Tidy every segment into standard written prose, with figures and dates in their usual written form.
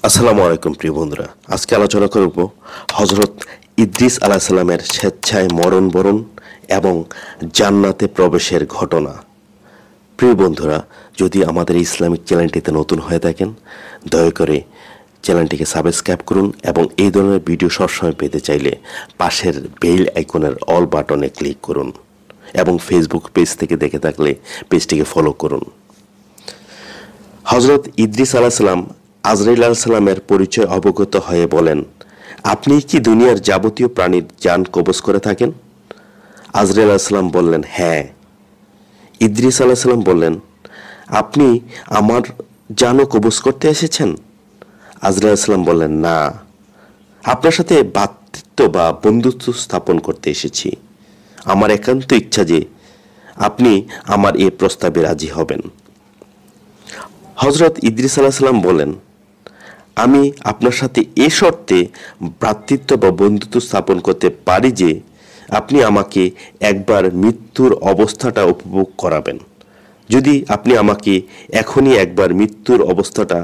আসসালামু আলাইকুম প্রিয় বন্ধুরা, আজকে আলোচনা করব হযরত ইদ্রিস আলাইহিস সালামের স্বেচ্ছায় মরণবরণ এবং জান্নাতে প্রবেশের ঘটনা। প্রিয় বন্ধুরা, যদি আমাদের ইসলামিক চ্যানেলটিতে নতুন হয়ে থাকেন, দয়া করে চ্যানেলটিকে সাবস্ক্রাইব করুন এবং এই ধরনের ভিডিও সবসময় পেতে চাইলে পাশের বেল আইকনের অল বাটনে ক্লিক করুন এবং ফেসবুক পেজ থেকে দেখে থাকলে পেজটিকে ফলো করুন। হযরত ইদ্রিস আলাইহিস সালাম আজরাইল আলাইহিস সালামের পরিচয় অবগত হয়ে বলেন, আপনি কি দুনিয়ার যাবতীয় প্রাণীর জান কবজ করে থাকেন? আজরাইল আলাইহিস সালাম বললেন, হ্যাঁ। ইদ্রিস আলাইহিস সালাম বললেন, আপনি আমার জানও কবজ করতে এসেছেন? আজরাইল আলাইহিস সালাম বললেন, না, আপনার সাথে ভ্রাতৃত্ব বা বন্ধুত্ব স্থাপন করতে এসেছি। আমার একান্ত ইচ্ছা যে আপনি আমার এই প্রস্তাবে রাজি হবেন। হযরত ইদ্রিস আলাইহিস সালাম বলেন, আমি আপনার সাথে এ শর্তে ভ্রাতৃত্ব বা বন্ধুত্ব স্থাপন করতে পারি যে আপনি আমাকে একবার মৃত্যুর অবস্থাটা উপভোগ করাবেন। যদি আপনি আমাকে এখনই একবার মৃত্যুর অবস্থাটা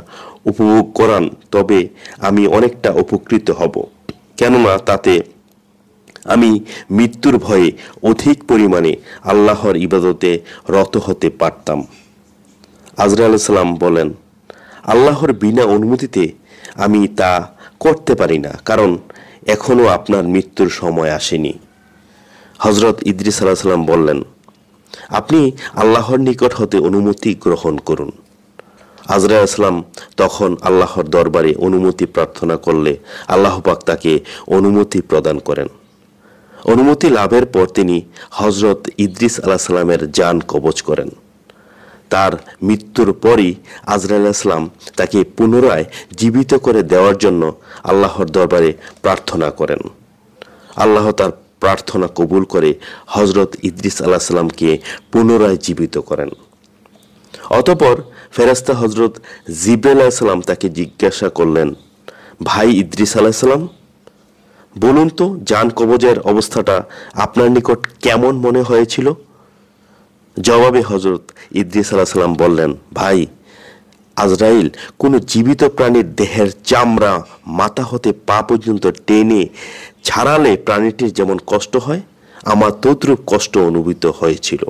উপভোগ করান তবে আমি অনেকটা উপকৃত হব, কেননা তাতে আমি মৃত্যুর ভয়ে অধিক পরিমাণে আল্লাহর ইবাদতে রত হতে পারতাম। আজরাইল আলাইহিস সালাম বলেন, আল্লাহর বিনা অনুমতিতে আমি তা করতে পারি না, কারণ এখনো আপনার মৃত্যুর সময় আসেনি। হযরত ইদ্রিস আলাইহিস সালাম বললেন, আপনি আল্লাহর নিকট হতে অনুমতি গ্রহণ করুন। আজরাইল আলাইহিস সালাম তখন আল্লাহর দরবারে অনুমতি প্রার্থনা করলে আল্লাহ পাক তাকে অনুমতি প্রদান করেন। অনুমতি লাভের পর তিনি হযরত ইদ্রিস আলাইহিস সালামের জান কবজ করেন। তার মৃত্যুর পরই আজরাইল আলাইহিস সালাম তাকে পুনরায় জীবিত করে দেওয়ার জন্য আল্লাহর দরবারে প্রার্থনা করেন। আল্লাহ তার প্রার্থনা কবুল করে হযরত ইদ্রিস আলাইহিস সালামকে পুনরায় জীবিত করেন। অতঃপর ফেরেশতা হযরত জিবরাইল আলাইহিস সালাম তাকে জিজ্ঞাসা করলেন, ভাই ইদ্রিস আলাইহিস সালাম, বলুন তো জান কবজের অবস্থাটা আপনার নিকট কেমন মনে হয়েছিল? জবাবে হযরত ইদ্রিস আলাইহিস সালাম বললেন, ভাই আজরাইল কোনো জীবিত প্রাণীর দেহের চামড়া মাথা হতে পা পর্যন্ত টেনে ছাড়ালে প্রাণীটির যেমন কষ্ট হয়, আমার তদ্রূপ কষ্ট অনুভূত হয়েছিল।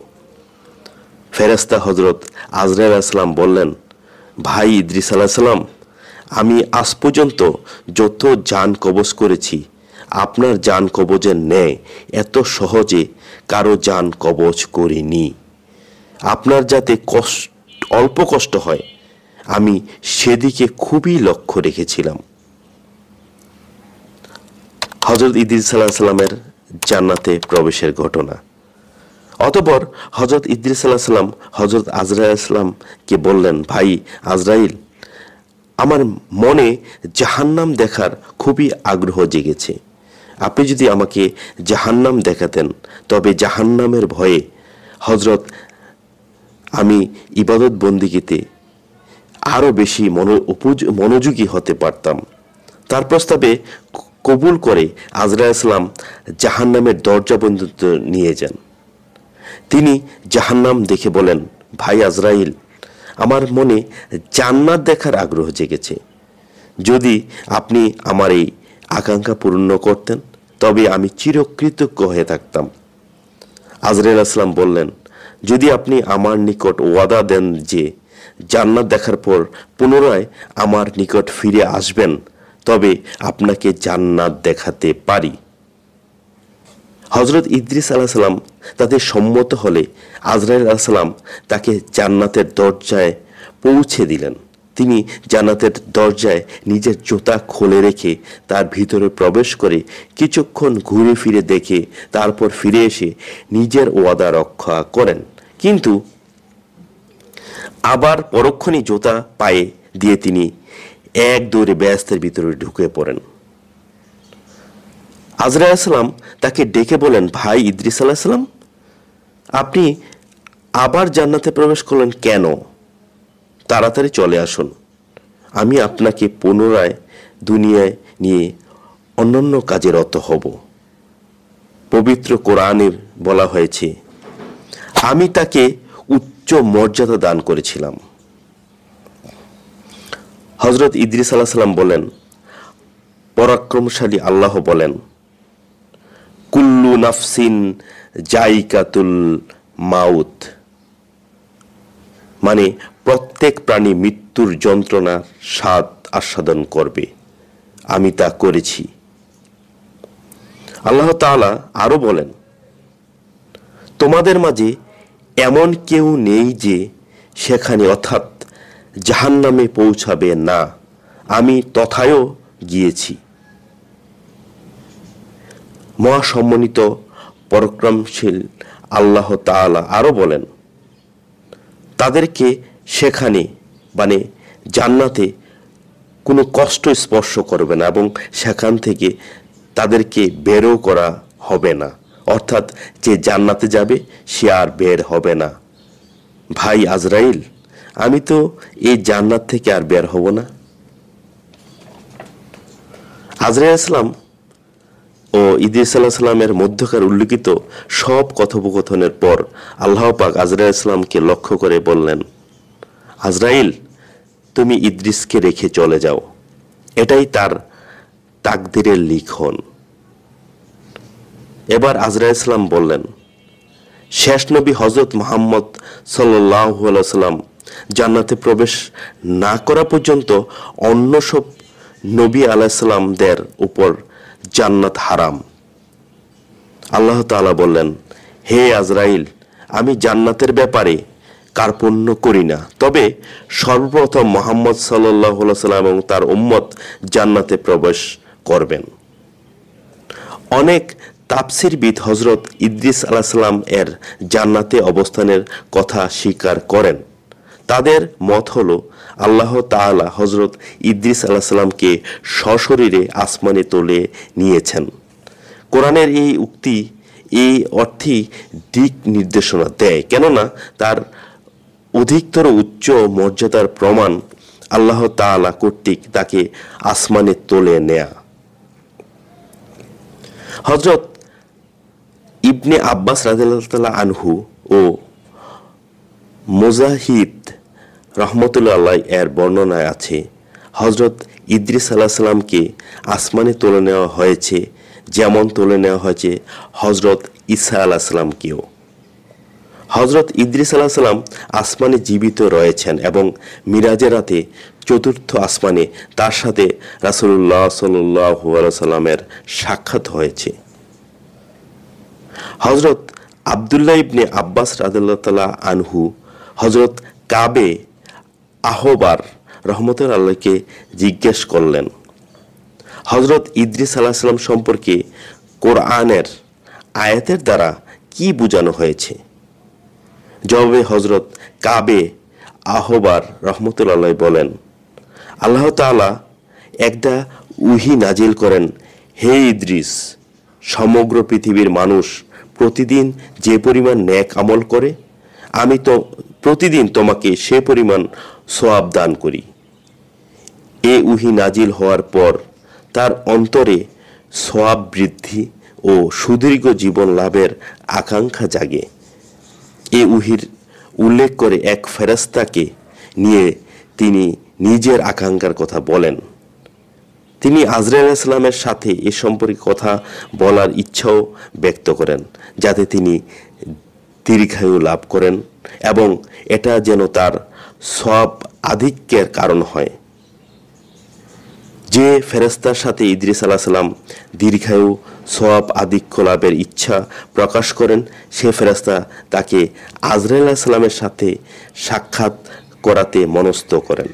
ফেরেশতা হযরত আজরাইল আলাইহিস সালাম বললেন, ভাই ইদ্রিস আলাইহিস সালাম, আমি আজ পর্যন্ত যত জান কবজ করেছি আপনার জান কবজের ন্যায় এত সহজে কারো জান কবজ করিনি। আপনার যাতে অল্প কষ্ট হয় আমি সেদিকে খুবই লক্ষ্য রেখেছিলাম। হযরত ইদ্রিস আলাইহিস সালামের জান্নাতে প্রবেশের ঘটনা। অতঃপর হযরত ইদ্রিস আলাইহিস সালাম হযরত আজরাইল আলাইহিস সালামকে বললেন, ভাই আজরাইল, আমার মনে জাহান্নাম দেখার খুবই আগ্রহ জেগেছে। আপনি যদি আমাকে জাহান্নাম দেখাতেন তবে জাহান্নামের ভয়ে আমি ইবাদত বন্দিগিতে আরো বেশি মনোযোগী হতে পারতাম। তার প্রস্তাবে কবুল করে আজরাইল আলাইহিস সালাম জাহান্নামের দরজা পর্যন্ত নিয়ে যান। তিনি জাহান্নাম দেখে বলেন, ভাই আজরাইল, আমার মনে জান্নাত দেখার আগ্রহ জেগেছে। যদি আপনি আমার এই আকাঙ্ক্ষা পূর্ণ করতেন তবে আমি চিরকৃতজ্ঞ হয়ে থাকতাম। আজরাইল আলাইহিস সালাম বললেন, যদি আপনি আমার নিকট ওয়াদা দেন যে জান্নাত দেখার পর পুনরায় আমার নিকট ফিরে আসবেন তবে আপনাকে জান্নাত দেখাতে পারি। হযরত ইদ্রিস আলাইহিস সালাম তাতে সম্মত হলে আজরাইল আলাইহিস সালাম তাকে জান্নাতের দরজায় পৌঁছে দিলেন। তিনি জান্নাতের দরজায় নিজের জুতা খুলে রেখে তার ভিতরে প্রবেশ করে কিছুক্ষণ ঘুরে ফিরে দেখে তারপর ফিরে এসে নিজের ওয়াদা রক্ষা করেন, কিন্তু আবার পরক্ষণই জুতা পায়ে দিয়ে তিনি এক দৌড়ে বেহেশতের ভিতরে ঢুকে পড়েন। আজরাইল আলাইহিস সালাম তাকে ডেকে বলেন, ভাই ইদ্রিস আলাইহিস সালাম, আপনি আবার জান্নাতে প্রবেশ করলেন কেন? তাড়াতাড়ি চলে আসুন, আমি আপনাকে পুনরায় দুনিয়ায় নিয়ে অন্যান্য কাজে রত হব। পবিত্র কোরআনে বলা হয়েছে, আমি তাকে উচ্চ মর্যাদা দান করেছিলাম। হজরত ইদ্রিস আলাইহিস সালাম বলেন, পরাক্রমশালী আল্লাহ বলেন, কুল্লু নাফসিন জাইকাতুল মাউত, মানে প্রত্যেক প্রাণী মৃত্যুর যন্ত্রণার স্বাদ আস্বাদন করবে, আমি তা করেছি। আল্লাহ তাআলা আরো বলেন, তোমাদের মাঝে এমন কেউ নেই যে সেখানে অর্থাৎ জাহান্নামে পৌঁছাবে না, আমি তথায়ও গিয়েছি। মহাসম্মানিত পরাক্রমশীল আল্লাহ তাআলা আরো বলেন, তাদেরকে সেখানে মানে জান্নাতে কোনো কষ্ট স্পর্শ করবে না এবং সেখান থেকে তাদেরকে বেরও করা হবে না, অর্থাৎ যে জান্নাতে যাবে সে আর বের হবে না। ভাই আজরাইল, আমি তো এই জান্নাত থেকে আর বের হব না। আজরাইল ইসলাম ও ইদ্রিস আলাইহিস সালামের মধ্যকার উল্লিখিত সব কথোপকথনের পর আল্লাহ পাক আজরাইল ইসলামকে লক্ষ্য করে বললেন, আজরাইল, তুমি ইদ্রিসকে রেখে চলে যাও, এটাই তার তাকদীরের লিখন। এবার আজরাইল ইসলাম বললেন, শেষ নবী হযরত মুহাম্মদ সাল্লাল্লাহু আলাইহি ওয়াসাল্লাম জান্নাতে প্রবেশ না করা পর্যন্ত অন্য সব নবী আলাইহিস সালামদের উপর জান্নাত হারাম। আল্লাহ তাআলা বললেন, হে আজরাইল, আমি জান্নাতের ব্যাপারে কার্পণ্য করি না, তবে সর্বপ্রথম মুহাম্মদ সাল্লাল্লাহু আলাইহি ওয়াসাল্লাম এবং তার উম্মত জান্নাতে প্রবেশ করবেন। অনেক তাফসীরবিদ হযরত ইদ্রিস আলাইহিস সালাম এর জান্নাতে অবস্থানের কথা স্বীকার করেন। তাদের মত হলো, আল্লাহ তাআলা হযরত ইদ্রিস আলাইহিস সালামকে সশরীরে আসমানে তুলে নিয়েছেন। কোরআনের এই উক্তি এই অর্থে দিক নির্দেশনা দেয়, কেননা তার অধিকতর উচ্চ মর্যাদার প্রমাণ আল্লাহ তাআলা কর্তৃক তাকে আসমানে তুলে নেয়া। হযরত ইবনে আব্বাস রাদিয়াল্লাহু তাআলা আনহু ও মুজাহিদ রহমতুল্লাহ আলাইহি এর বর্ণনায় আছে, হযরত ইদ্রিস আলাইহিস সালামকে আসমানে তুলে নেওয়া হয়েছে যেমন তুলে নেওয়া হয়েছে হযরত ঈসা আলাইহিস সালামকেও। হযরত ইদ্রিস আলাইহিস সালাম আসমানে জীবিত রয়েছেন এবং মিরাজের রাতে চতুর্থ আসমানে তার সাথে রাসূলুল্লাহ সাল্লাল্লাহু আলাইহি সাল্লামের সাক্ষাৎ হয়েছে। হযরত আব্দুল্লাহ ইবনে আব্বাস রাদিয়াল্লাহু তাআলা আনহু হযরত কাবে আহবার রহমতুল্লাহ আলাইহিকে জিজ্ঞেস করলেন, হযরত ইদ্রিস আলাইহিস সালাম সম্পর্কে কোরআনের আয়াতের দ্বারা কি বোঝানো হয়েছে? জবাবে হযরত কাবে আহবার রহমতুল্লাহ আলাইহি বলেন, আল্লাহ তাআলা একটা ওহী নাজিল করেন, হে ইদ্রিস, সমগ্র পৃথিবীর মানুষ প্রতিদিন যে পরিমাণ নেক আমল করে আমি তো প্রতিদিন তোমাকে সে পরিমাণ সওয়াব দান করি। এ ওহী নাজিল হওয়ার পর তার অন্তরে সওয়াব বৃদ্ধি ও সুদীর্ঘ জীবন লাভের আকাঙ্ক্ষা জাগে। এ ওহীর উল্লেখ করে এক ফেরেশতাকে নিয়ে তিনি নিজের আকাঙ্ক্ষার কথা বলেন। তিনি আজরাইল আলাইহিস সালামের সাথে এ সম্পর্কে কথা বলার ইচ্ছাও ব্যক্ত করেন, যাতে তিনি দীর্ঘায়ু লাভ করেন এবং এটা যেন তার সওয়াব আধিক্যের কারণ হয়। যে ফেরেশতার সাথে ইদ্রিস আলাইহিস সালাম দীর্ঘায়ু সওয়াব আধিক্য লাভের ইচ্ছা প্রকাশ করেন, সে ফেরেশতা তাকে আজরাইল আলাইহিস সালামের সাথে সাক্ষাৎ করাতে মনস্থ করেন।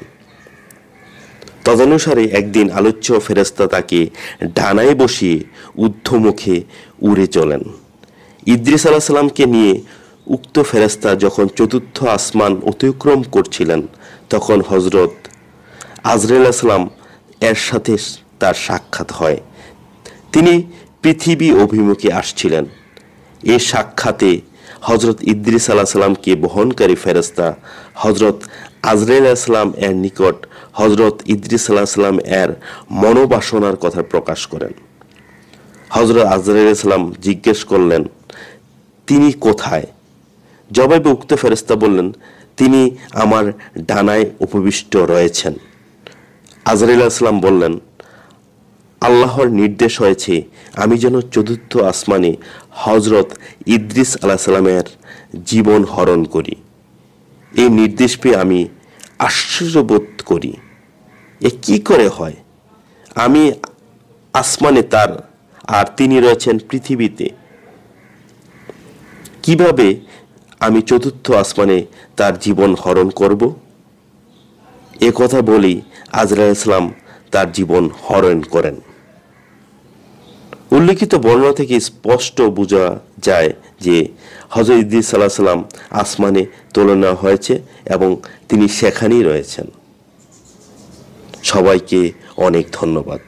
তদনুসারে একদিন আলোচ্য ফেরেশতা তাকে ডানায় বসিয়ে ঊর্ধ্বমুখে উড়ে চলেন। ইদ্রিস আলাইহিস সালামকে নিয়ে উক্ত ফেরেশতা যখন চতুর্থ আসমান অতিক্রম করছিলেন, তখন হযরত আজরাইল আলাইহিস সালাম এর সাথে তার সাক্ষাৎ হয়। তিনি পৃথিবী অভিমুখে আসছিলেন। এ সাক্ষাতে হযরত ইদ্রিস আলাইহিস সালামকে বহনকারী ফেরেশতা হযরত আজরাইল আলাইহিস সালাম এর নিকট হযরত ইদ্রিস আলাইহিস সালাম এর মনোবাসনার কথা প্রকাশ করেন। হযরত আজরাইল আলাইহিস সালাম জিজ্ঞেস করলেন, তিনি কোথায়? জবাবে উক্ত ফেরেশতা বললেন, তিনি আমার ডানায় উপবিষ্ট রয়েছেন। আজরাইল আলাইহিস সালাম বললেন, আল্লাহর নির্দেশ হয়েছে আমি যেন চতুর্থ আসমানে হযরত ইদ্রিস আলাইহিস সালামের জীবন হরণ করি। এই নির্দেশ পেয়ে আমি আশ্চর্যবোধ করি, এ কি করে হয়? আমি আসমানে তার, আর তিনি রয়েছেন পৃথিবীতে, কিভাবে আমি চতুর্থ আসমানে তার জীবন হরণ করব? এ কথা বলেই আজরাইল আলাইহিস সালাম তার জীবন হরণ করেন। উল্লেখিত বর্ণনা থেকে স্পষ্ট বোঝা যায় যে হযরত ইদ্রিস আলাইহিস সালাম আসমানে তুলে নেওয়া হয়েছে এবং তিনি সেখানেই রয়েছেন। সবাইকে অনেক ধন্যবাদ।